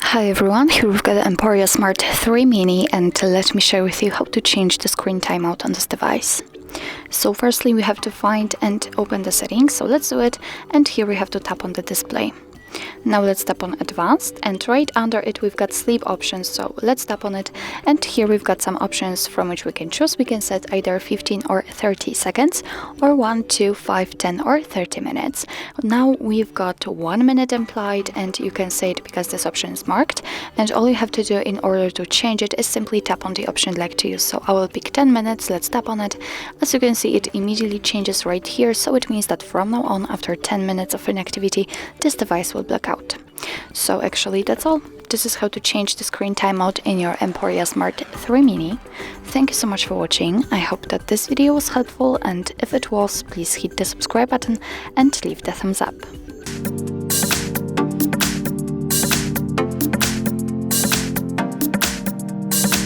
Hi everyone, here we've got the EMPORIA Smart 3 Mini, and let me share with you how to change the screen timeout on this device. So firstly we have to find and open the settings, so let's do it, and here we have to tap on the display. Now let's tap on advanced, and right under it we've got sleep options, so let's tap on it, and here we've got some options from which we can choose. We can set either 15 or 30 seconds or 1, 2, 5, 10 or 30 minutes. Now we've got 1 minute implied, and you can say it because this option is marked, and all you have to do in order to change it is simply tap on the option you'd like to use. So I will pick 10 minutes, let's tap on it. As you can see, it immediately changes right here, so it means that from now on, after 10 minutes of inactivity, this device will black out. So actually that's all. This is how to change the screen timeout in your EMPORIA Smart 3 Mini. Thank you so much for watching. I hope that this video was helpful, and if it was, please hit the subscribe button and leave the thumbs up.